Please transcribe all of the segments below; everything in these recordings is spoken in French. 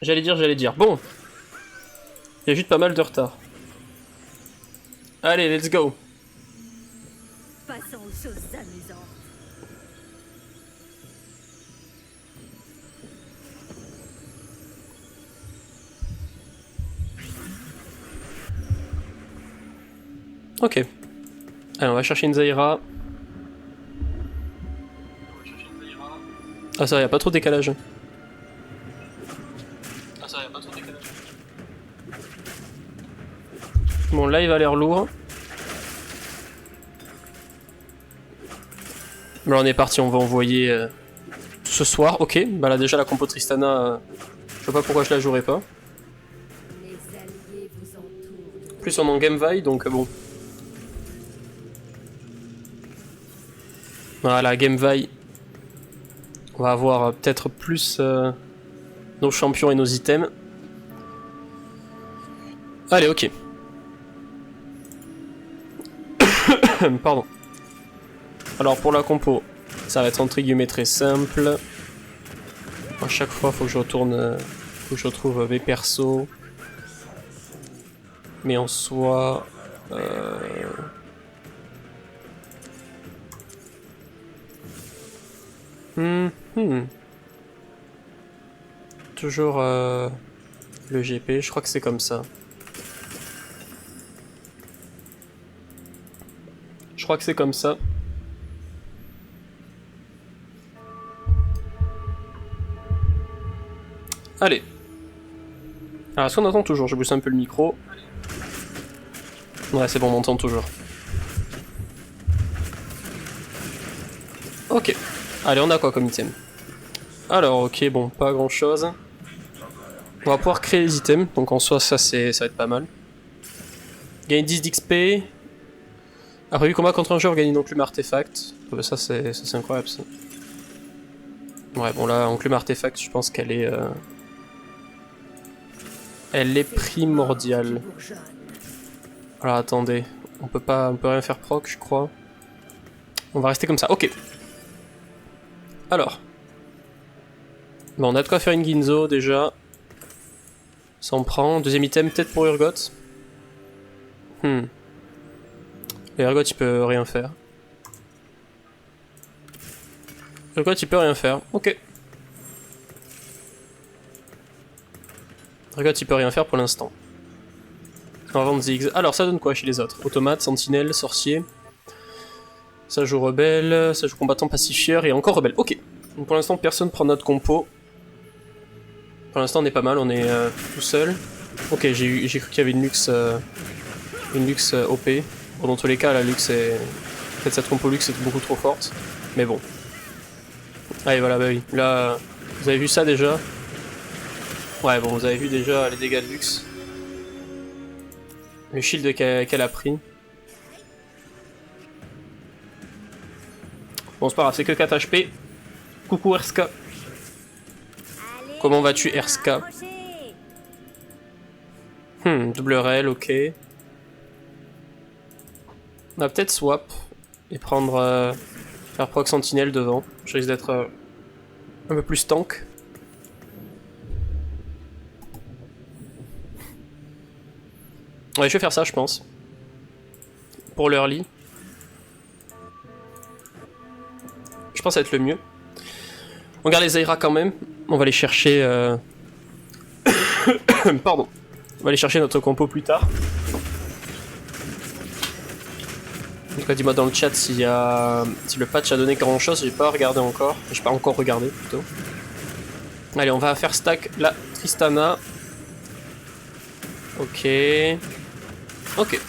J'allais dire. Bon. Il y a juste pas mal de retard. Allez, let's go. Passons aux choses amusantes. Ok. Allez, on va chercher une Zaira. Ah ça, y a pas trop de décalage. Bon, là il va l'air lourd. Là on est parti, on va envoyer ce soir. Ok, bah là déjà la compo Tristana, je sais pas pourquoi je la jouerais pas. Les alliés vous entourent. Plus on est en Gamevaille, donc bon. Voilà, Gamevaille. On va avoir peut-être plus nos champions et nos items. Allez, ok. Pardon. Alors pour la compo, ça va être entre guillemets très simple. À chaque fois, faut que je retourne, faut que je retrouve mes persos. Mais en soi, toujours le GP. Je crois que c'est comme ça. Je crois que c'est comme ça. Allez. Alors, est-ce qu'on entend toujours? Je booste un peu le micro. Ouais, c'est bon, on m'entend toujours. Ok. Allez, on a quoi comme item? Alors, ok, bon, pas grand-chose. On va pouvoir créer les items, donc en soi, ça va être pas mal. Gagner 10 d'XP. Après 8 combats contre un joueur, gagner une enclume artefact. Ça, c'est incroyable, ça. Ouais, bon, là, enclume artefact, je pense qu'elle est... Elle est primordiale. Alors, attendez. On peut rien faire proc, je crois. On va rester comme ça. Ok. Alors. Bon, on a de quoi faire une Ginzo, déjà. Ça en prend. Deuxième item, peut-être pour Urgot. Urgot, il peut rien faire. Urgot, il peut rien faire. Ok. Urgot, il peut rien faire pour l'instant. On va vendre Ziggs. Alors, ça donne quoi chez les autres? Automate, sentinelle, sorcier. Ça joue rebelle, ça joue combattant pacifieur et encore rebelle. Ok. Donc pour l'instant, personne prend notre compo. Pour l'instant, on est pas mal, on est tout seul. Ok, j'ai cru qu'il y avait une Lux OP. Bon, dans tous les cas, la Lux est... Peut-être cette compo Lux est beaucoup trop forte. Mais bon. Allez, voilà, bah oui. Là, vous avez vu ça déjà? Ouais, bon, vous avez vu déjà les dégâts de Lux. Le shield qu'elle a pris. Bon, c'est pas grave, c'est que 4 HP. Coucou Erska. Comment vas-tu, Erska? Double RL, ok. On va peut-être swap et prendre... faire proc sentinelle devant. Je risque d'être un peu plus tank. Ouais, je vais faire ça, je pense. Pour l'early. Je pense être le mieux. On garde les Zaira quand même. On va aller chercher... Pardon. On va aller chercher notre compo plus tard. En tout cas, dis-moi dans le chat si le patch a donné grand chose. J'ai pas regardé encore. J'ai pas encore regardé plutôt. Allez, on va faire stack la Tristana. Ok. Ok.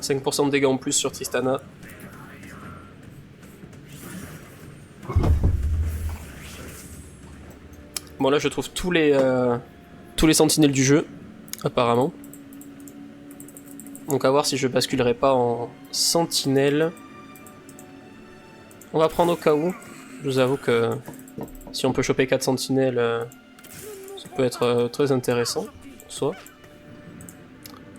5% de dégâts en plus sur Tristana. Bon là je trouve tous les sentinelles du jeu, apparemment. Donc à voir si je basculerai pas en sentinelle. On va prendre au cas où. Je vous avoue que si on peut choper 4 sentinelles, ça peut être très intéressant. Soit.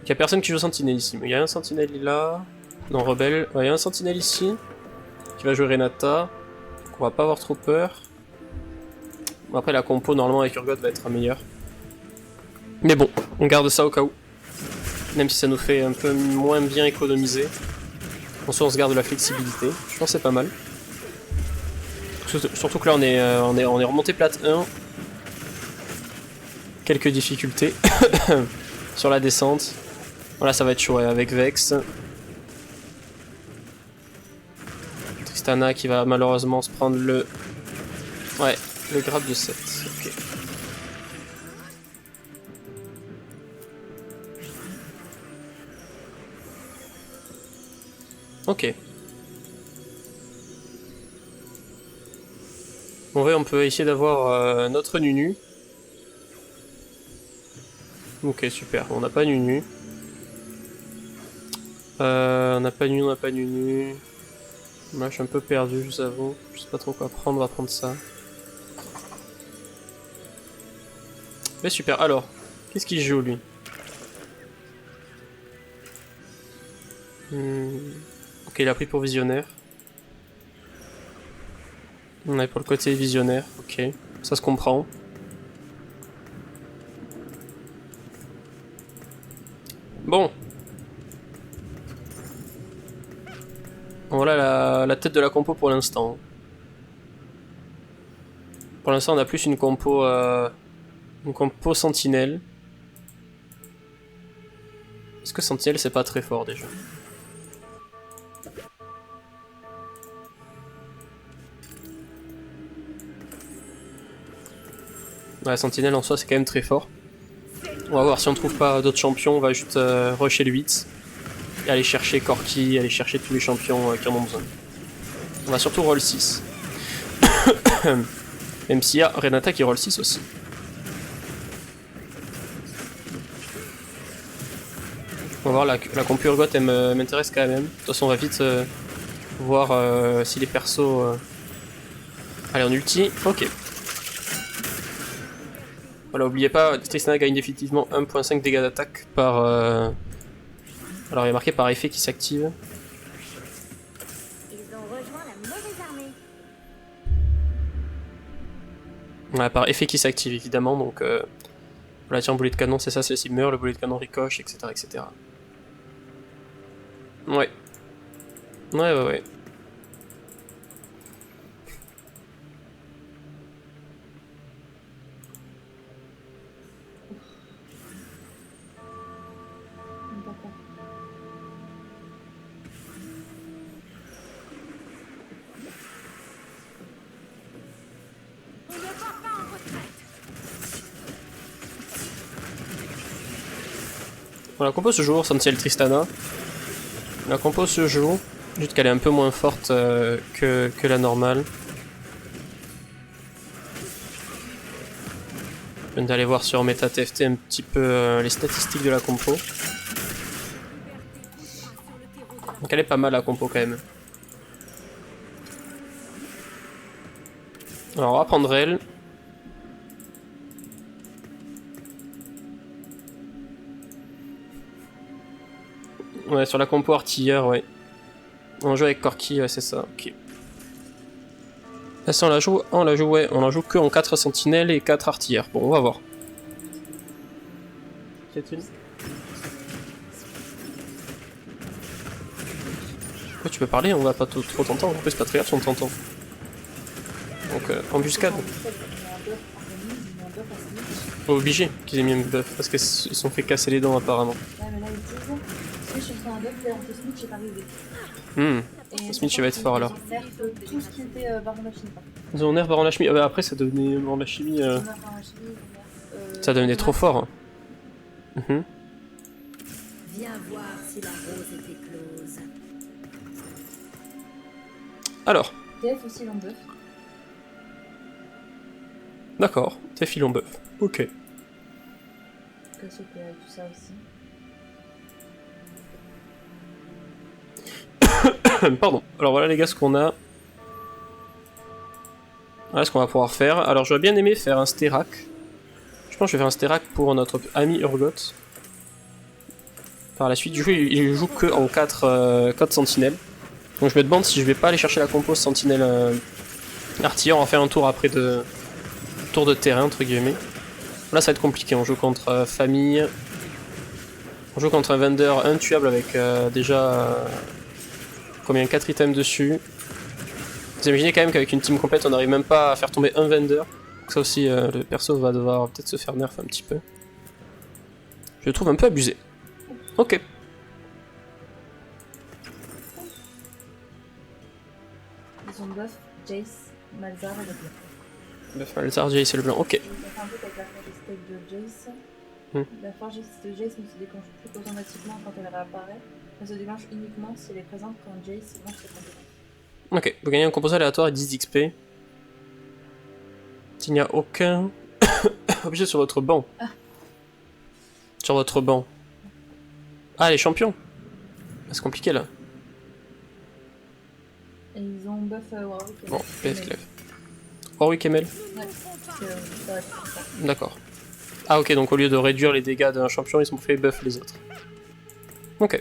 Il y a personne qui joue sentinelle ici, mais il y a un sentinelle là. Non, rebelle. Ouais, il y a un sentinelle ici qui va jouer Renata. Donc on va pas avoir trop peur. Bon, après la compo normalement avec Urgot va être meilleure. Mais bon, on garde ça au cas où. Même si ça nous fait un peu moins bien économiser. En soi on se garde de la flexibilité. Je pense que c'est pas mal. Surtout que là on est remonté plate 1. Quelques difficultés sur la descente. Voilà, ça va être chaud ouais, avec Vex. Tristana qui va malheureusement se prendre le... Ouais, le grab de 7. Ok. Ok. En vrai, on peut essayer d'avoir notre Nunu. Ok, super. On n'a pas Nunu. On n'a pas Nunu. Moi, je suis un peu perdu, je vous avoue. Je sais pas trop quoi prendre, on va prendre ça. Mais super. Alors, qu'est-ce qu'il joue, lui? Ok, il a pris pour visionnaire. On est pour le côté visionnaire, ok. Ça se comprend. Bon. Voilà la tête de la compo pour l'instant. Pour l'instant, on a plus une compo sentinelle. Est-ce que sentinelle c'est pas très fort déjà? Ouais, sentinelle en soi c'est quand même très fort. On va voir si on trouve pas d'autres champions, on va juste rusher le 8. Et aller chercher Corki, aller chercher tous les champions qui en ont besoin. On va surtout roll 6. Même s'il y a Renata qui roll 6 aussi. On va voir, la compu Urgot elle m'intéresse quand même. De toute façon on va vite voir si les persos... Allez, on ulti, ok. Voilà, oubliez pas, Tristana gagne définitivement 1.5 dégâts d'attaque par... Alors il est marqué par effet qui s'active. Ils ont rejoint la mauvaise armée. Ouais, par effet qui s'active évidemment, donc... Voilà, tiens, boulet de canon, c'est ça, c'est s'il meurt, le boulet de canon ricoche, etc. etc. Ouais. Ouais. Bon, la compo se joue, Sentinelle Tristana. La compo se joue, juste qu'elle est un peu moins forte que la normale. Je viens d'aller voir sur MetaTFT un petit peu les statistiques de la compo. Donc elle est pas mal la compo quand même. Alors on va prendre elle. Ouais, sur la compo artilleur, ouais. On joue avec Corki, ouais, c'est ça, ok. Là, ça, on la joue, ouais, on la joue que en 4 sentinelles et 4 artilleurs. Bon, on va voir. C'est une. Ouais, tu peux parler, on va pas trop t'entendre. En plus, Patriarche, on t'entend. Donc, embuscade. Obligé qu'ils aient mis un buff, parce qu'ils se sont fait casser les dents apparemment. Ouais, mais là, ils disent, si je suis en buff, d'ailleurs, que Smith, j'ai pas arrivé. Smith, il va être fort alors. Tout ce qui était Baron de la Chimie. Ils ont nerf Baron de la Chimie. Bah, après, ça devenait Baron de la Chimie. Ça devenait trop fort. Viens voir si la rose est éclose. Alors. TF aussi l'en buff. D'accord, t'es filon buff. Ok. Cassiopeia et tout ça aussi. Pardon. Alors voilà les gars ce qu'on a. Voilà ce qu'on va pouvoir faire. Alors j'aurais bien aimé faire un Sterak. Je pense que je vais faire un Sterak pour notre ami Urgot. Par la suite, du coup il joue que en 4 sentinelles. Donc je me demande si je vais pas aller chercher la compo sentinelle artilleur, en faire un tour après de tour de terrain entre guillemets. Là ça va être compliqué, on joue contre famille. On joue contre un vendeur intuable avec déjà combien 4 items dessus. Vous imaginez quand même qu'avec une team complète on n'arrive même pas à faire tomber un vendeur. Donc ça aussi le perso va devoir peut-être se faire nerf un petit peu. Je le trouve un peu abusé. Ok. Ils ont buff, Jace, Malzar et le blanc. Buff Malzar, Jace et le blanc, ok. Ils ont fait un truc avec la forge de Jace. La forge de Jace ne se déclenche plus automatiquement quand elle réapparaît. Elle se déclenche uniquement si elle est présente quand Jace lance ses compétences. Ok, vous gagnez un composé aléatoire et 10 XP. Il n'y a aucun objet sur votre banc. Ah. Sur votre banc. Ah, les champions. C'est compliqué là. Et ils ont buff Warwick et Bon, Mel. PF Clef. Warwick et Mel. Ouais, parce que ça reste comme ça. D'accord. Ah ok, donc au lieu de réduire les dégâts d'un champion, ils ont fait buff les autres. Ok.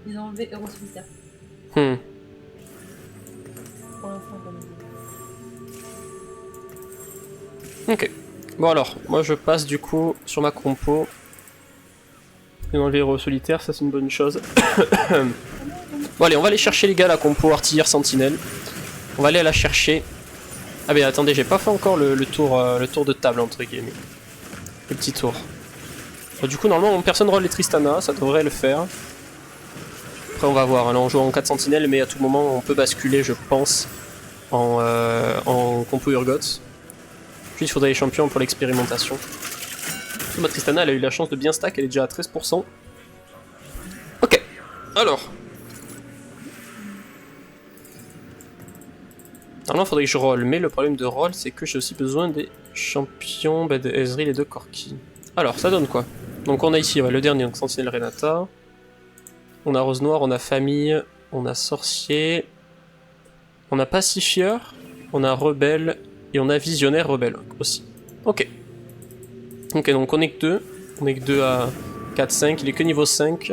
Ils ont enlevé Euro Solitaire. Pour l'instant, comme ils Ok. Bon alors, moi je passe du coup sur ma compo. Et enlever Héros solitaire, ça c'est une bonne chose. Bon allez, on va aller chercher les gars la compo artillère sentinelle. On va aller la chercher. Ah mais attendez, j'ai pas fait encore le tour de table entre guillemets. Le petit tour. Bon, du coup normalement personne roll les Tristana, ça devrait le faire. Après on va voir, là on joue en 4 sentinelles mais à tout moment on peut basculer je pense en compo Urgot. Puis il faudrait les champions pour l'expérimentation. Ma Tristana elle a eu la chance de bien stack, elle est déjà à 13%. Ok, alors. Normalement il faudrait que je roll, mais le problème de roll c'est que j'ai aussi besoin des champions de Ezreal et de Corki. Alors ça donne quoi? Donc on a ici le dernier, donc Sentinelle Renata. On a Rose Noire, on a Famille, on a Sorcier. On a Pacifieur, on a Rebelle et on a Visionnaire Rebelle aussi. Ok. Ok, donc on est que 2. On est que 2 à 4-5, il est que niveau 5.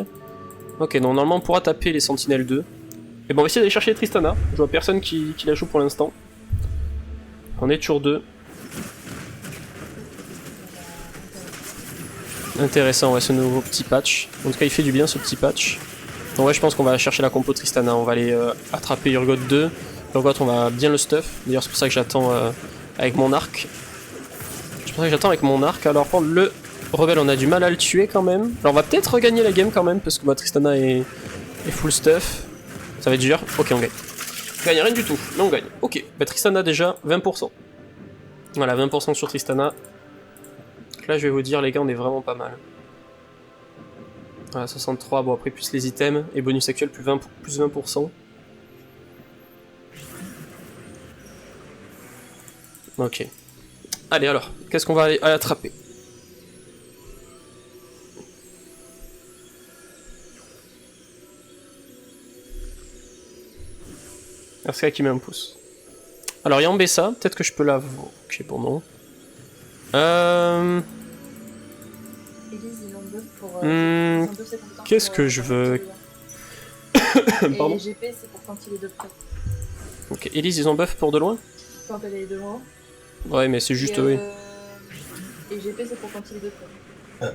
Ok, donc normalement on pourra taper les Sentinelles 2. Et bon, on va essayer d'aller chercher les Tristana. Je vois personne qui la joue pour l'instant. On est toujours 2. Intéressant, ouais, ce nouveau petit patch. En tout cas, il fait du bien ce petit patch. Donc ouais, je pense qu'on va chercher la compo Tristana. On va aller attraper Urgot 2. Urgot, on va bien le stuff. D'ailleurs, c'est pour ça que j'attends avec mon arc. C'est pour ça que j'attends avec mon arc. Alors, pour le rebelle, on a du mal à le tuer quand même. Alors, on va peut-être regagner la game quand même, parce que Tristana est full stuff. Ça va être dur. Ok, on gagne. On gagne rien du tout, mais on gagne. Ok, Tristana déjà, 20%. Voilà, 20% sur Tristana. Donc là, je vais vous dire, les gars, on est vraiment pas mal. Voilà, 63, bon après plus les items, et bonus actuel plus 20%. Ok. Allez alors, qu'est-ce qu'on va aller attraper? Merci qui met un pouce. Alors il y a Ambessa, peut-être que je peux la... Ok, bon non. Qu'est-ce que je veux? Pardon. Et GP c'est pour quand il est de près. Ok, Elise ils ont buff pour de loin? Quand elle est de loin. Ouais mais c'est juste oui. Et GP c'est pour quand il est de près.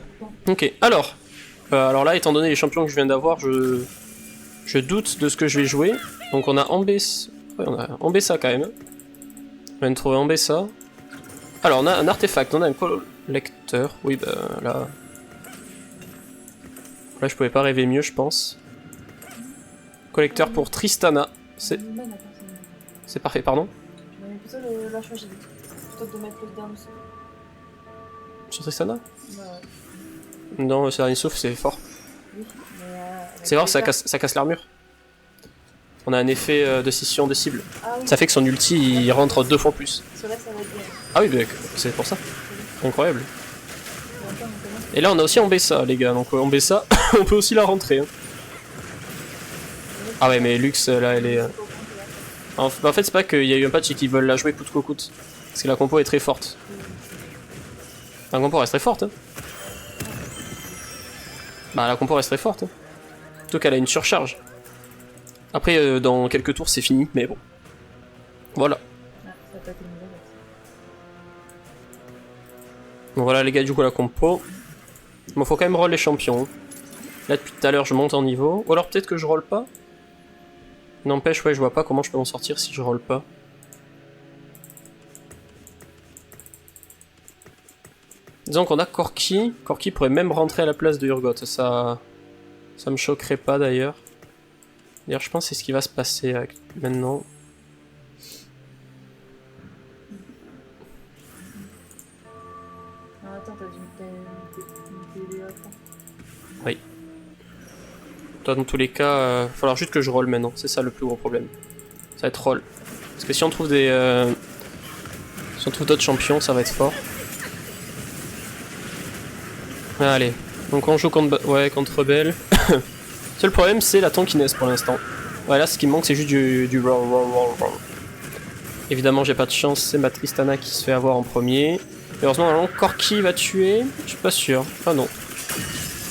Ok, alors là étant donné les champions que je viens d'avoir, je doute de ce que je vais jouer. Donc on a Ambessa. Ouais, on a Ambessa quand même. On vient de trouver Ambessa. Alors on a un artefact, on a un collecteur. Oui bah là... Là je pouvais pas rêver mieux je pense. Collecteur pour Tristana. C'est parfait, pardon. Je vais plutôt la choisir. Plutôt que de mettre le down dessus. Sur Tristana? Bah ouais. Non, c'est rien sauf c'est fort. Oui, mais c'est vrai, ça casse l'armure. On a un effet de scission de cible. Ah, oui. Ça fait que son ulti il rentre 2 fois plus. Cela, ça va être bien. Ah oui, bah, c'est pour ça. Incroyable. Et là on a aussi Ambessa les gars, donc Ambessa on peut aussi la rentrer. Hein. Ah ouais mais Lux là elle est... En fait c'est pas qu'il y a eu un patch et qu'ils veulent la jouer coûte que coûte. Parce que la compo est très forte. La compo reste très forte. Hein. Bah la compo reste très forte. Hein. Plutôt qu'elle a une surcharge. Après, dans quelques tours, c'est fini, mais bon. Voilà. Ah, ça a pas été une nouvelle. Donc voilà les gars, du coup la compo. Bon, faut quand même roll les champions. Là depuis tout à l'heure je monte en niveau. Ou alors peut-être que je roll pas. N'empêche, ouais, je vois pas comment je peux m'en sortir si je roll pas. Disons qu'on a Corki. Corki pourrait même rentrer à la place de Urgot. Ça me choquerait pas d'ailleurs. D'ailleurs je pense que c'est ce qui va se passer maintenant. Ah, attends, t'as dû me TDA. Oui. Toi, dans tous les cas, il va falloir juste que je roll maintenant. C'est ça le plus gros problème. Ça va être roll. Parce que si on trouve des... si on trouve d'autres champions, ça va être fort. Allez. Donc on joue contre... Ouais, contre Rebelle. Seul problème, c'est la tankiness pour l'instant. Ouais, là, ce qui me manque, c'est juste du roll. Évidemment, j'ai pas de chance. C'est ma Tristana qui se fait avoir en premier. Et heureusement, normalement, Corki va tuer. Je suis pas sûr. Ah non.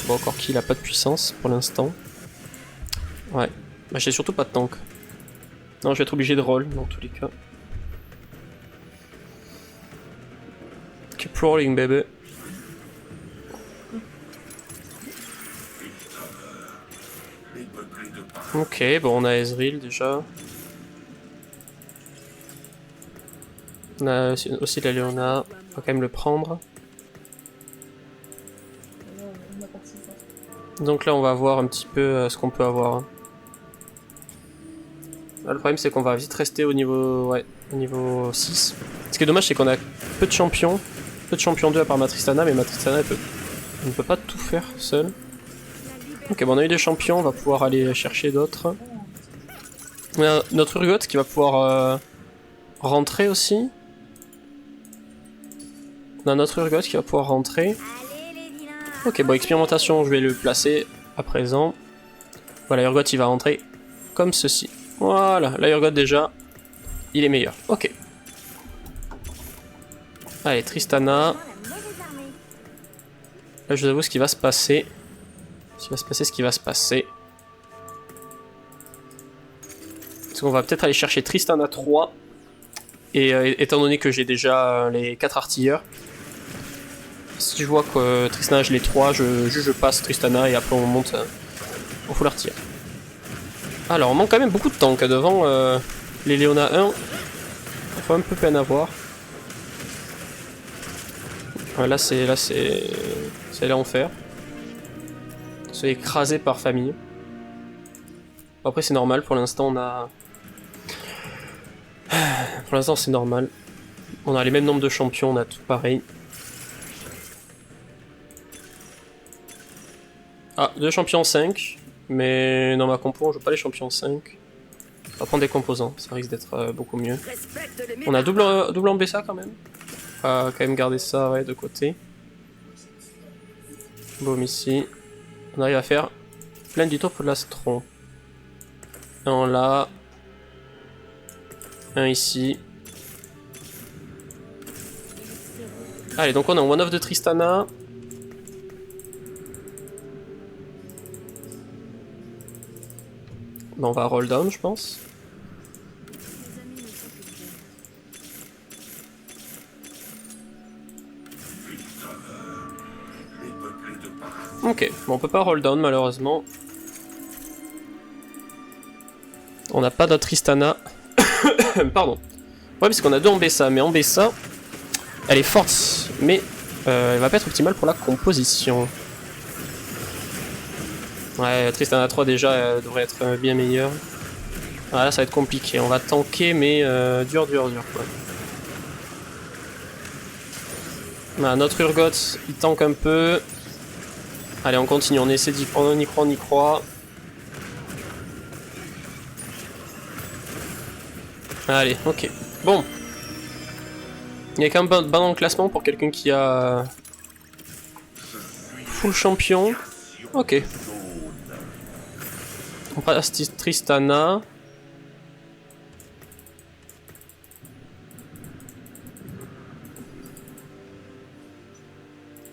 Bon, Corki, il a pas de puissance pour l'instant. Ouais. Bah, j'ai surtout pas de tank. Non, je vais être obligé de roll dans tous les cas. Keep rolling, baby. Ok, bon, on a Ezreal déjà. On a aussi la Leona. On va quand même le prendre. Donc là, on va voir un petit peu ce qu'on peut avoir. Là, le problème, c'est qu'on va vite rester au niveau, ouais, au niveau 6. Ce qui est dommage, c'est qu'on a peu de champions. Peu de champions 2 à part Matristana, mais Matristana, elle ne peut pas tout faire seule. Ok, bon, on a eu des champions, on va pouvoir aller chercher d'autres. On a notre Urgot qui va pouvoir rentrer aussi. On a notre Urgot qui va pouvoir rentrer. Ok, bon, expérimentation, je vais le placer à présent. Voilà, Urgot, il va rentrer comme ceci. Voilà, là, Urgot, déjà, il est meilleur. Ok. Allez, Tristana. Là, je vous avoue ce qui va se passer. Ce qui va se passer. Parce qu'on va peut-être aller chercher Tristana 3. Et étant donné que j'ai déjà les 4 artilleurs, si je vois que Tristana j'ai les 3, je passe Tristana et après on monte au full artilleur. Alors on manque quand même beaucoup de tanks devant les Leona 1. Il faut un peu peine à voir. Ouais, là c'est l'enfer. Se fait écraser par famille. Après c'est normal, pour l'instant on a... Pour l'instant c'est normal. On a les mêmes nombres de champions, on a tout pareil. Ah, 2 champions 5. Mais dans ma compo on joue pas les champions 5. On va prendre des composants, ça risque d'être beaucoup mieux. On a double en BSA quand même. On va quand même garder ça ouais, de côté. Boum ici. On arrive à faire plein du top pour l'astron. Un là. Un ici. Allez, donc on a un one-off de Tristana. Bon, on va roll down, je pense. Ok, bon, on peut pas roll down malheureusement. On n'a pas de Tristana. Pardon. Ouais, parce qu'on a 2 en Bessa, mais en Bessa, elle est forte, mais elle va pas être optimale pour la composition. Ouais, Tristana 3 déjà elle devrait être bien meilleure. Ah, là ça va être compliqué, on va tanker mais dur quoi. Voilà, notre Urgot il tank un peu. Allez on continue, on essaie d'y croire, on y croit. Allez, ok. Bon. Il y a quand même bas dans le classement pour quelqu'un qui a... full champion. Ok. On passe Tristana.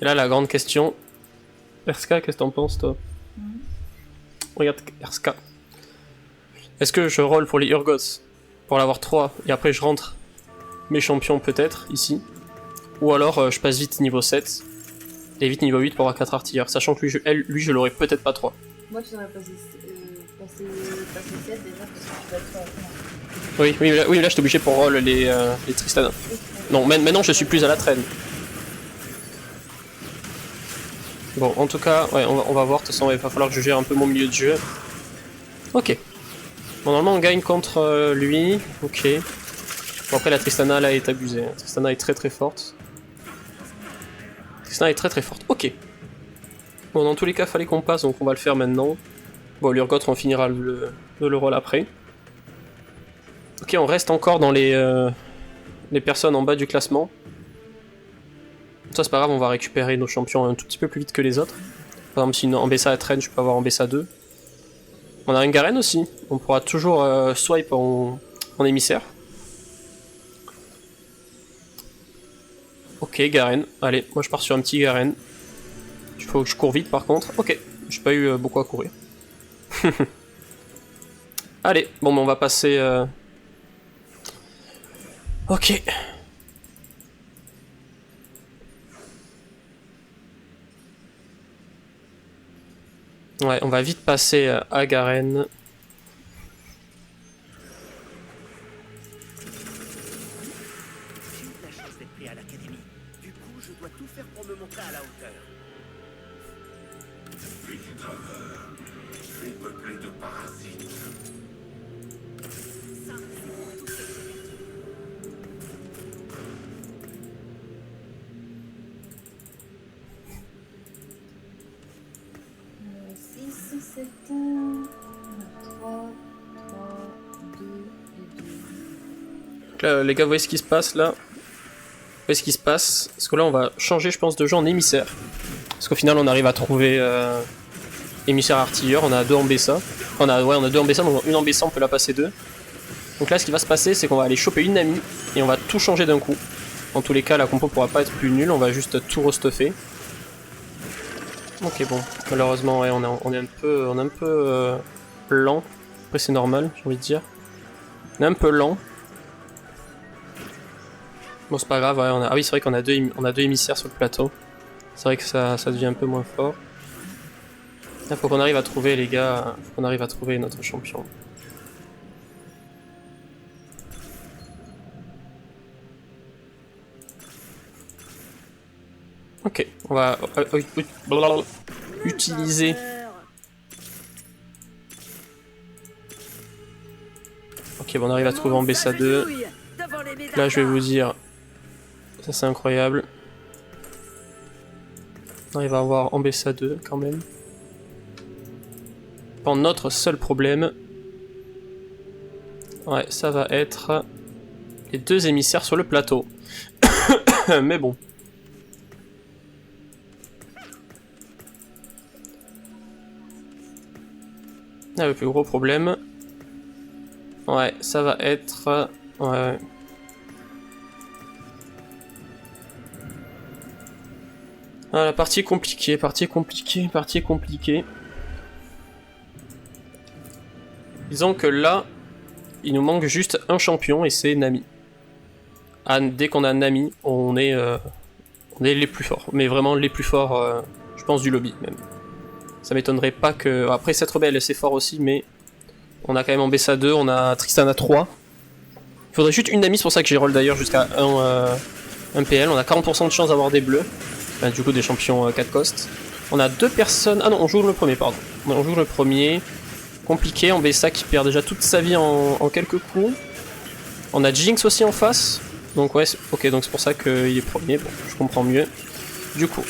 Et là, la grande question. Erska, qu'est-ce que t'en penses, toi? Regarde, Erska. Est-ce que je roll pour les Urgots pour l'avoir 3 et après je rentre mes champions peut-être ici? Ou alors je passe vite niveau 7 et vite niveau 8 pour avoir 4 artilleurs, sachant que lui je l'aurais peut-être pas 3. Moi tu devrais passer 7 déjà parce que tu vas être à Oui, mais là je suis obligé pour roll les Tristana. Non, maintenant je suis plus à la traîne. Bon, en tout cas, ouais, on va voir, de toute façon il va falloir que je gère un peu mon milieu de jeu. Ok. Bon, normalement on gagne contre lui, ok. Bon, après la Tristana là est abusée, hein. Tristana est très très forte. Tristana est très très forte, ok. Bon, dans tous les cas fallait qu'on passe, donc on va le faire maintenant. Bon, l'Urgot on finira le rôle après. Ok, on reste encore dans les personnes en bas du classement. Ça c'est pas grave, on va récupérer nos champions un tout petit peu plus vite que les autres. Par exemple, si en Bessa traîne, je peux avoir en Bessa 2. On a une Garen aussi, on pourra toujours swipe en émissaire. Ok, Garen, allez, moi je pars sur un petit Garen. Il faut que je cours vite par contre. Ok, j'ai pas eu beaucoup à courir. Allez, bon, on va passer... Ok. Ouais, on va vite passer à Garen. J'ai eu la chance d'être pris à l'académie. Du coup, je dois tout faire pour me montrer à la hauteur. C'est peuplé de parasites. Ça, c'est pour toutes ces créatures. 6, 7, 3, 2 et 2. Donc là, les gars, vous voyez ce qui se passe là? Vous voyez ce qui se passe? Parce que là, on va changer, je pense, de jeu en émissaire. Parce qu'au final, on arrive à trouver émissaire artilleur. On a 2 en Bessa. On a 2 en Bessa, donc une en Bessa, on peut la passer 2. Donc là, ce qui va se passer, c'est qu'on va aller choper une Nami et on va tout changer d'un coup. En tous les cas, la compo pourra pas être plus nulle. On va juste tout restuffer. Ok, bon. Malheureusement, ouais, on est un peu lent. Après, c'est normal, j'ai envie de dire. On est un peu lent. Bon, c'est pas grave, ouais, ah oui, c'est vrai qu'on a deux émissaires sur le plateau. C'est vrai que ça devient un peu moins fort. Là, faut qu'on arrive à trouver, les gars, faut qu'on arrive à trouver notre champion. Ok, on va utiliser... Ok, bon, on arrive à trouver en Bessa 2. Là, je vais vous dire... Ça, c'est incroyable. On arrive à avoir en Bessa 2, quand même. Bon, notre seul problème... Ouais, ça va être... les 2 émissaires sur le plateau. Mais bon. Ah, le plus gros problème... Ouais, ça va être... Ouais... Ah, la partie est compliquée, Disons que là, il nous manque juste un champion et c'est Nami. Ah, dès qu'on a Nami, on est les plus forts. Mais vraiment les plus forts, je pense, du lobby même. Ça m'étonnerait pas que... Après, cette rebelle, c'est fort aussi, mais... On a quand même en Bessa 2, on a Tristana 3. Il faudrait juste une Nami, c'est pour ça que j'ai roll d'ailleurs jusqu'à 1 PL. On a 40% de chance d'avoir des bleus. Enfin, du coup, des champions 4 cost. On a 2 personnes... Ah non, on joue le premier, pardon. On joue le premier. Compliqué, en Bessa qui perd déjà toute sa vie en quelques coups. On a Jinx aussi en face. Donc ouais, ok, donc c'est pour ça qu'il est premier. Bon, je comprends mieux. Du coup...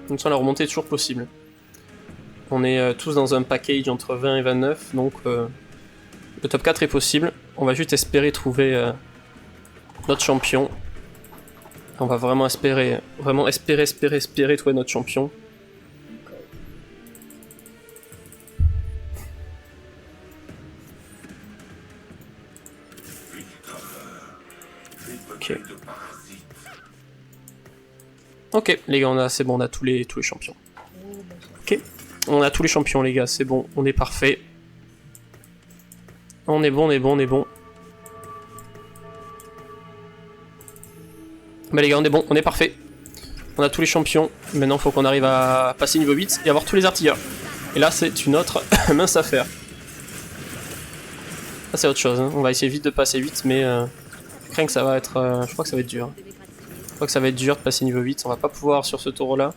Comme ça, la remontée est toujours possible. On est tous dans un package entre 20 et 29, donc le top 4 est possible. On va juste espérer trouver notre champion. On va vraiment espérer trouver notre champion. Ok. Ok, les gars, c'est bon, on a tous les champions. Ok, on a tous les champions, les gars, c'est bon, on est parfait. On est bon, on est bon, on est bon. Bah les gars, on est bon, on est parfait. On a tous les champions. Maintenant, il faut qu'on arrive à passer niveau 8 et avoir tous les artilleurs. Et là, c'est une autre mince affaire. Ça, c'est autre chose. Hein. On va essayer vite de passer 8, mais je crains que ça va être... je crois que ça va être dur. Je crois que ça va être dur de passer niveau 8. On va pas pouvoir sur ce taureau-là.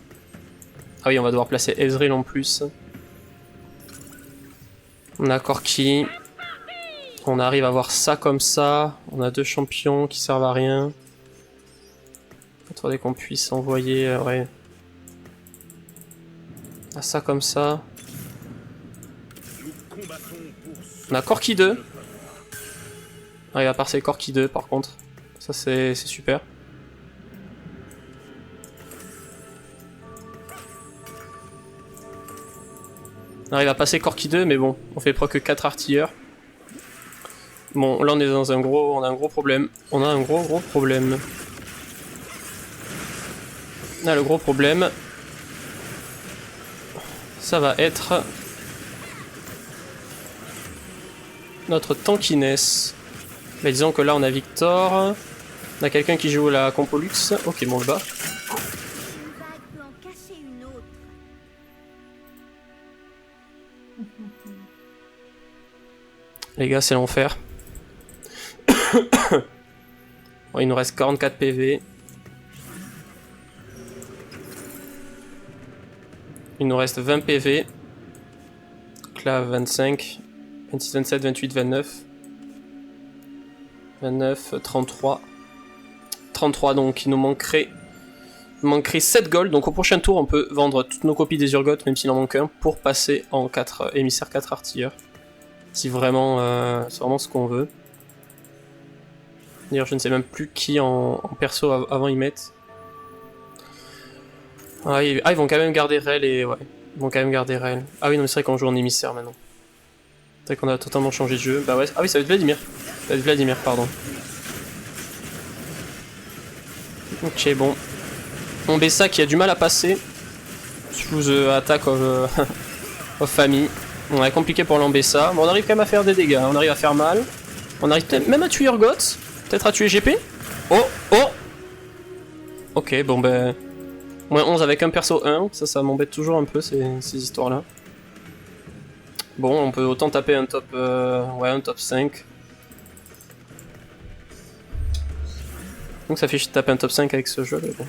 Ah oui, on va devoir placer Ezreal en plus. On a Corki. On arrive à avoir ça comme ça. On a deux champions qui servent à rien. Faudrait qu'on puisse envoyer... ouais. À ça comme ça. On a Corki 2. Ah, il va passer Corki 2 par contre. Ça c'est super. On arrive à passer Corki 2 mais bon, on fait preuve que 4 artilleurs. Bon, là on est dans un gros problème. On a un gros problème. Là le gros problème, ça va être notre tankiness. Mais disons que là on a Victor. On a quelqu'un qui joue la compo luxe. Ok, bon, on le bat. Les gars, c'est l'enfer. Bon, il nous reste 44 PV. Il nous reste 20 PV. Donc là, 25, 26, 27, 28, 29. 29, 33. 33, donc il nous manquerait 7 gold. Donc au prochain tour, on peut vendre toutes nos copies des Urgoth, même s'il en manque un, pour passer en 4 émissaires 4 artilleurs. Si vraiment, c'est vraiment ce qu'on veut. D'ailleurs, je ne sais même plus qui en perso avant ils mettent. Ah, ils vont quand même garder Rel et ouais. Ils vont quand même garder Rel. Ah oui, non, mais c'est vrai qu'on joue en émissaire maintenant. C'est vrai qu'on a totalement changé de jeu. Bah ouais, ah oui, ça va être Vladimir. Ça va être Vladimir, pardon. Ok, bon. Ambessa qui a du mal à passer. Sous attaque of famille. On est compliqué pour l'Ambessa. Mais on arrive quand même à faire des dégâts. On arrive à faire mal. On arrive peut-être même à tuer Urgoth. Peut-être à tuer GP. Oh, oh. Ok, bon ben... Moins 11 avec un perso 1. Ça m'embête toujours un peu ces histoires-là. Bon, on peut autant taper un top... ouais, un top 5. Donc ça fait chier de taper un top 5 avec ce jeu, mais bon.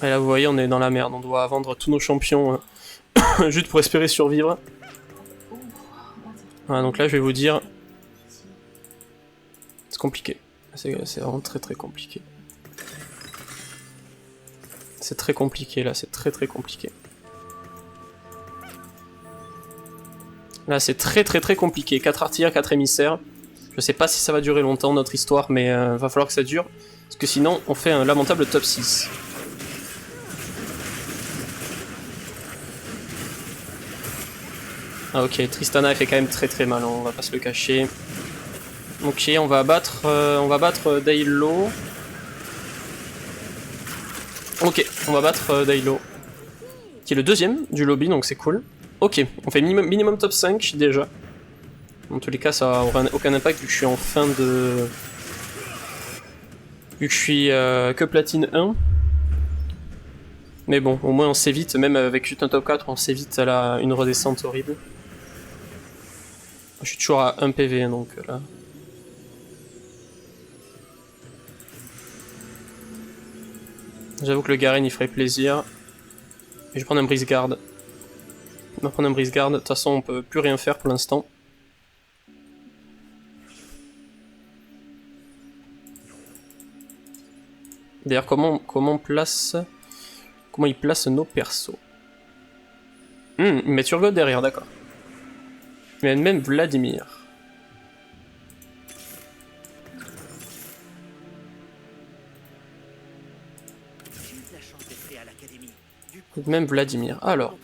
Et là vous voyez on est dans la merde, on doit vendre tous nos champions juste pour espérer survivre. Voilà, donc là je vais vous dire... C'est compliqué, c'est vraiment très compliqué. C'est très compliqué là, c'est très compliqué. Là c'est très compliqué, 4 artilleurs, 4 émissaires. Je sais pas si ça va durer longtemps notre histoire, mais va falloir que ça dure. Parce que sinon on fait un lamentable top 6. Ah ok, Tristana elle fait quand même très mal, on va pas se le cacher. Ok, on va battre Daylo. Ok, on va battre Daylo. Qui est le deuxième du lobby, donc c'est cool. Ok, on fait minimum top 5 déjà. En tous les cas, ça aura aucun impact vu que je suis en fin de... Vu que je suis que platine 1. Mais bon, au moins on s'évite, même avec juste un top 4, on s'évite une redescente horrible. Je suis toujours à 1 PV, donc là... J'avoue que le Garen il ferait plaisir. Et je vais prendre un brise-garde. On va prendre un brise-garde, de toute façon on peut plus rien faire pour l'instant. D'ailleurs comment ils placent nos persos. Ils mettent Urgoth derrière, d'accord. Ils mettent même Vladimir. Même Vladimir. Alors.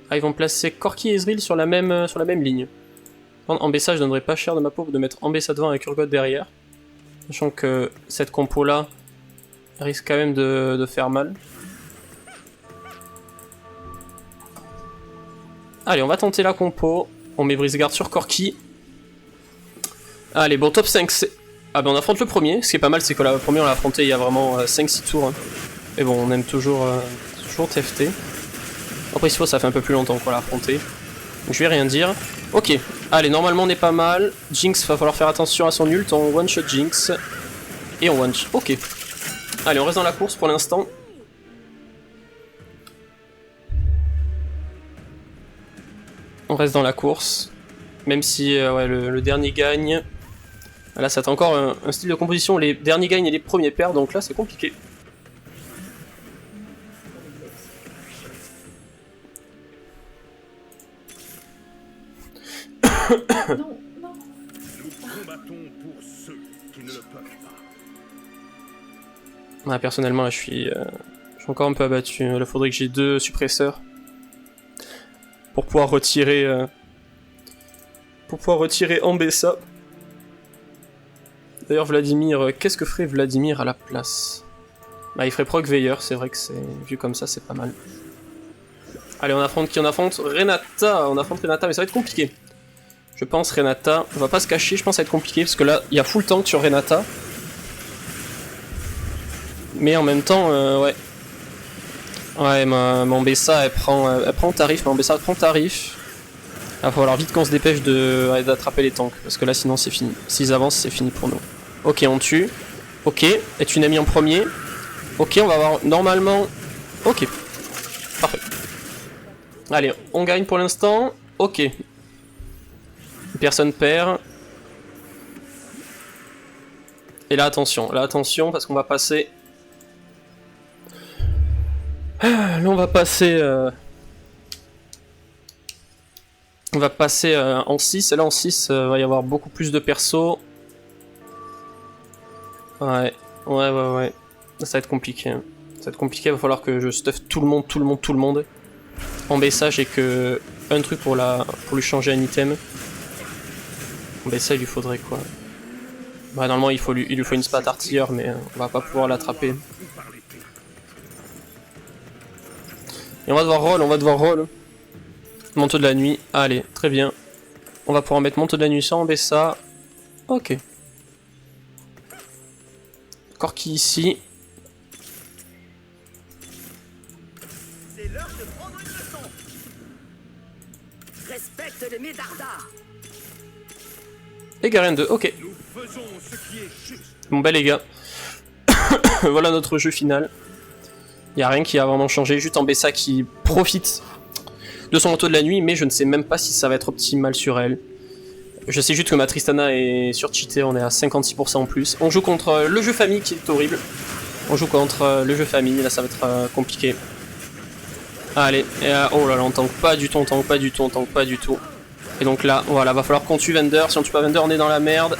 Ah, ils vont placer Corki et Ezreal sur la même ligne. Ambessa, je donnerais pas cher de ma peau de mettre Ambessa devant avec Urgoth derrière. Sachant que cette compo là risque quand même de faire mal. Allez, on va tenter la compo. On met Brise-Garde sur Corki. Allez, bon, top 5, c'est... Ah ben on affronte le premier. Ce qui est pas mal, c'est que le premier, on l'a affronté il y a vraiment 5-6 tours. Hein. Et bon, on aime toujours TFT. Après, il faut, ça fait un peu plus longtemps qu'on l'a affronté. Donc je vais rien dire. Ok, allez, normalement on est pas mal. Jinx, va falloir faire attention à son ult. On one-shot Jinx. Et on one-shot... Ok. Allez, on reste dans la course pour l'instant. On reste dans la course. Même si ouais, le dernier gagne. Là, ça encore un style de composition. Les derniers gagnent et les premiers perdent. Donc là, c'est compliqué. Non, non. Nous combattons pour ceux qui ne le peuvent pas. Ouais, personnellement, là, je suis encore un peu abattu. Il faudrait que j'ai 2 suppresseurs pour pouvoir retirer Ambessa. D'ailleurs, Vladimir, qu'est-ce que ferait Vladimir à la place? Bah, il ferait proc Veilleur, c'est vrai que c'est vu comme ça, c'est pas mal. Allez, on affronte qui? On affronte Renata. On affronte Renata, mais ça va être compliqué. Je pense Renata, on va pas se cacher, je pense que ça va être compliqué parce que là, il y a full tank sur Renata. Mais en même temps, ouais. Ouais, ma Ambessa, elle prend tarif, ma Ambessa prend tarif. Il va falloir vite qu'on se dépêche d'attraper les tanks, parce que là, sinon, c'est fini. S'ils avancent, c'est fini pour nous. Ok, on tue. Ok, et tu n'as mis en premier. Ok, on va avoir normalement... Ok, parfait. Allez, on gagne pour l'instant. Ok. Personne perd. Et là, attention, parce qu'on va passer... Là, on va passer... On va passer en 6, et là en 6, va y avoir beaucoup plus de persos. Ouais. Ça va être compliqué. Hein. Ça va être compliqué, il va falloir que je stuff tout le monde. En Bessa, j'ai que un truc pour lui changer un item. En Bessa, il lui faudrait quoi? Bah normalement, il lui faut une spat artilleur, mais on va pas pouvoir l'attraper. Et on va devoir roll. Manteau de la nuit, allez, très bien. On va pouvoir mettre manteau de la nuit sans Ambessa. Ok. Corki ici. C'est l'heure de prendre une leçon. Respecte les médardas. Et Garen 2, ok. Nous faisons ce qui est juste. Bon bah les gars. Voilà notre jeu final. Y a rien qui a vraiment changé, juste Ambessa qui profite de son manteau de la nuit, mais je ne sais même pas si ça va être optimal sur elle. Je sais juste que ma Tristana est surcheatée, on est à 56% en plus. On joue contre le jeu famille qui est horrible. On joue contre le jeu famille, là ça va être compliqué. Allez, et oh là là, on tank pas du tout. Et donc là, voilà, va falloir qu'on tue Vander. Si on tue pas Vander, on est dans la merde.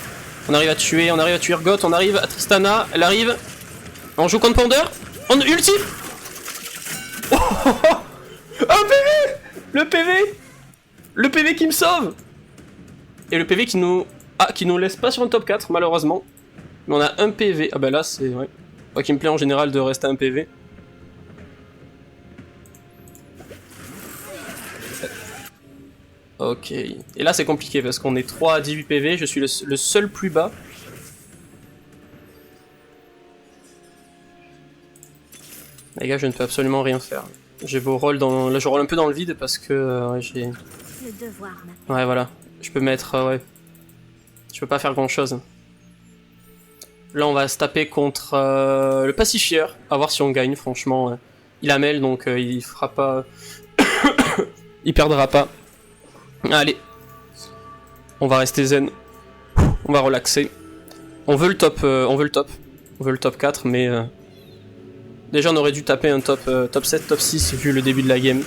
On arrive à tuer Urgot, on arrive à Tristana, elle arrive. On joue contre Ponder. On ulti. Oh, oh, oh. Un PV. Le PV qui me sauve. Et le PV qui nous laisse pas sur un top 4 malheureusement. Mais on a un PV. Ah bah là c'est... Ouais. Moi qui me plaît en général de rester un PV. Ok. Et là c'est compliqué parce qu'on est 3 à 18 PV. Je suis le seul plus bas. Les gars, je ne peux absolument rien faire. J'ai beau roll dans... Là je roll un peu dans le vide parce que ouais, j'ai... Ouais voilà. Je peux mettre... ouais. Je peux pas faire grand chose. Là on va se taper contre le pacifieur. À voir si on gagne franchement. Il a mail donc il fera pas... il perdra pas. Allez. On va rester zen. On va relaxer. On veut le top 4 mais... Déjà on aurait dû taper un top 7, top 6 vu le début de la game.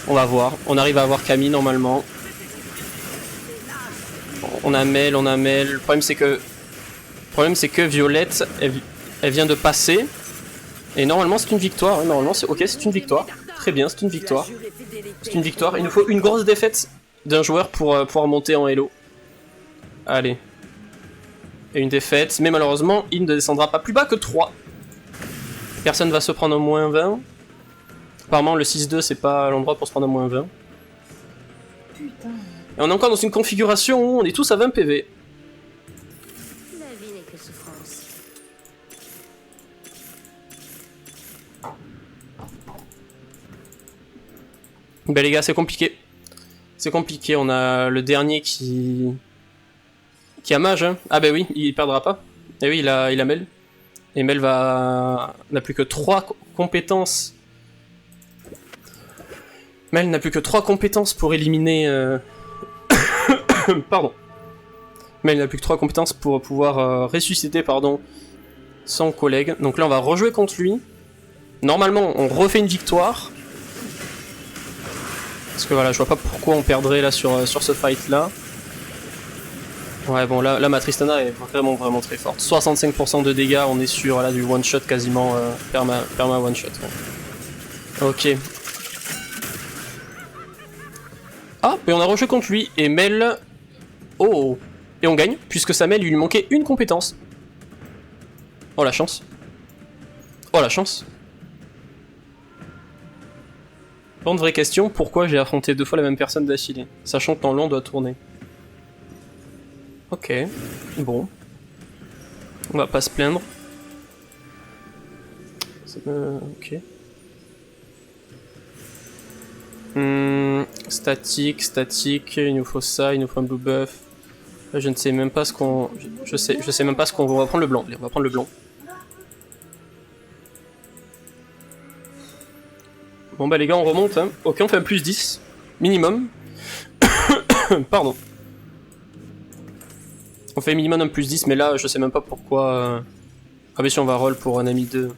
On va voir. On arrive à avoir Camille normalement. On a Mel. Le problème c'est que Violette, elle vient de passer. Et normalement c'est une victoire. Ouais, normalement c'est ok, c'est une victoire. Très bien, c'est une victoire. C'est une victoire. Il nous faut une grosse défaite d'un joueur pour pouvoir monter en Elo. Allez. Et une défaite. Mais malheureusement, il ne descendra pas plus bas que 3. Personne va se prendre au moins 20. Apparemment le 6-2 c'est pas l'endroit pour se prendre au moins 20. putain. Et on est encore dans une configuration où on est tous à 20 PV. La vie n'est que souffrance. Ben les gars, c'est compliqué. C'est compliqué, on a le dernier qui a mage, hein. Ah ben oui, il perdra pas. Et oui, il a Mel. Et Mel n'a plus que 3 compétences. Mel n'a plus que 3 compétences pour éliminer... Pardon. Mel n'a plus que 3 compétences pour pouvoir ressusciter, pardon, son collègue. Donc là, on va rejouer contre lui. Normalement, on refait une victoire. Parce que voilà, je vois pas pourquoi on perdrait là sur ce fight là. Ouais bon là ma Tristana est vraiment très forte. 65% de dégâts, on est sur là, du one shot quasiment perma one shot. Ouais. Ok. Ah, mais on a rejoué contre lui et Mel. Oh. Et on gagne puisque sa Mel il lui manquait une compétence. Oh la chance. Oh la chance. Bon, vraie question, pourquoi j'ai affronté 2 fois la même personne d'affilée, sachant que dans l'on doit tourner. Ok, bon. On va pas se plaindre. Ok. Statique, il nous faut ça, il nous faut un blue buff. Là, je ne sais même pas ce qu'on... Je sais même pas ce qu'on... On va prendre le blanc, on va prendre le blanc. Bon bah les gars on remonte, hein. Ok on fait un plus 10, minimum. Pardon. On fait minimum un plus 10 mais là je sais même pas pourquoi... Ah mais si on va roll pour un ami 2.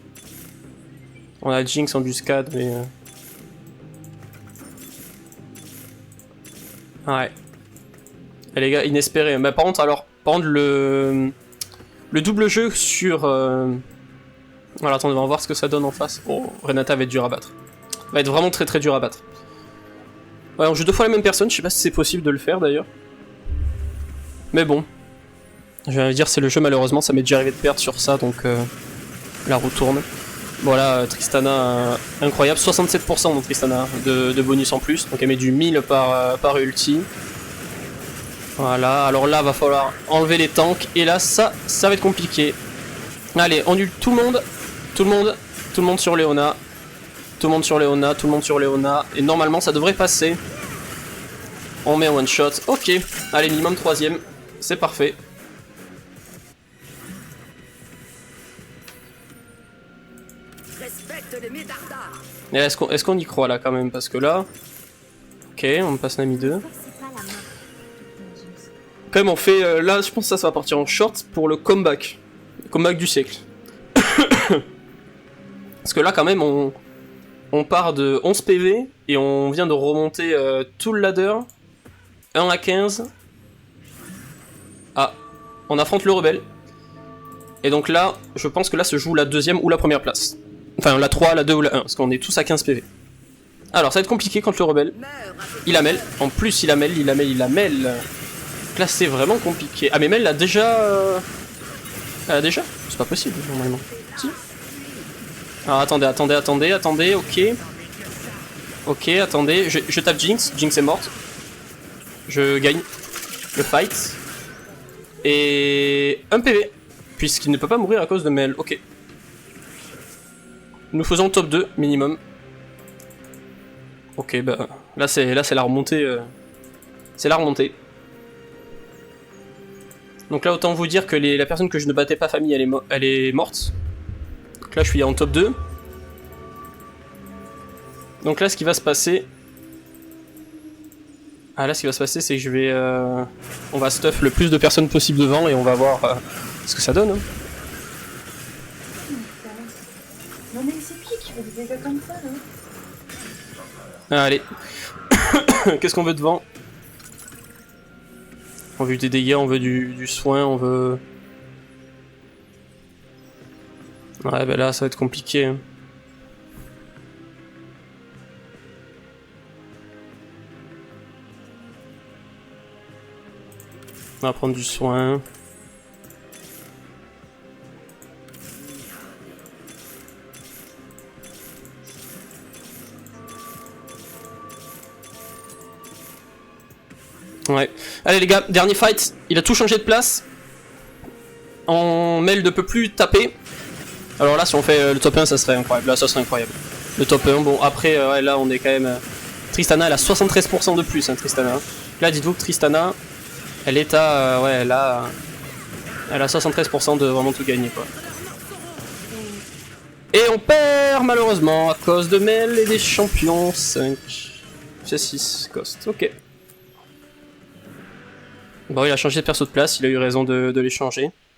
On a Jinx en Buscade mais... Ouais. Et les gars, inespéré. Bah par contre alors, le double jeu sur... Voilà attendez on va voir ce que ça donne en face. Oh Renata va être dur à battre. Va être vraiment très dur à battre. Ouais, on joue 2 fois la même personne, je sais pas si c'est possible de le faire d'ailleurs. Mais bon. Je vais dire c'est le jeu malheureusement, ça m'est déjà arrivé de perdre sur ça donc la roue tourne. Voilà, Tristana incroyable, 67% dans Tristana de bonus en plus, donc elle met du 1000 par ulti. Voilà, alors là va falloir enlever les tanks et là ça va être compliqué. Allez, on ult tout le monde sur Leona. Tout le monde sur Leona, et normalement ça devrait passer. On met un one shot, ok. Allez, minimum 3ème, c'est parfait. Et est-ce qu'on y croit là quand même, parce que là... Ok, on me passe l'ami 2. Quand même on fait... là je pense que ça va partir en short pour le comeback. Le comeback du siècle. Parce que là quand même on part de 11 PV et on vient de remonter tout le ladder. 1 à 15. Ah, on affronte le rebelle. Et donc là, je pense que là se joue la 2ème ou la 1ère place. Enfin la 3, la 2 ou la 1, parce qu'on est tous à 15 PV. Alors ça va être compliqué contre le rebelle. Il a Mel, en plus il a Mel. Là c'est vraiment compliqué. Ah mais Mel l'a déjà... Elle a déjà? C'est pas possible normalement. Si. Alors attendez, ok. Ok, attendez, je tape Jinx, Jinx est morte. Je gagne le fight. Et... un PV, puisqu'il ne peut pas mourir à cause de Mel, ok. Nous faisons top 2, minimum. Ok, bah... Là c'est la remontée. C'est la remontée. Donc là autant vous dire que la personne que je ne battais pas famille, elle est morte. Donc là je suis en top 2. Donc là ce qui va se passer... Ah là ce qui va se passer c'est que je vais... on va stuff le plus de personnes possible devant et on va voir ce que ça donne. Hein. Non mais c'est pique, vous êtes comme ça là. Allez. Qu'est-ce qu'on veut devant? On veut des dégâts, on veut du soin, on veut... Ouais bah là ça va être compliqué. Hein. On va prendre du soin. Ouais. Allez les gars, dernier fight. Il a tout changé de place. Mel ne peut plus taper. Alors là, si on fait le top 1, ça serait incroyable. Là, ça serait incroyable. Le top 1, bon, après, ouais, là, on est quand même... Tristana, elle a 73% de plus, hein, Tristana. Là, dites-vous que Tristana, elle est à... ouais, là... Elle a 73% de vraiment tout gagner, quoi. Et on perd, malheureusement, à cause de Mel et des champions. 5... C'est 6, cost. Ok. Bon, il a changé de perso de place, il a eu raison de les changer.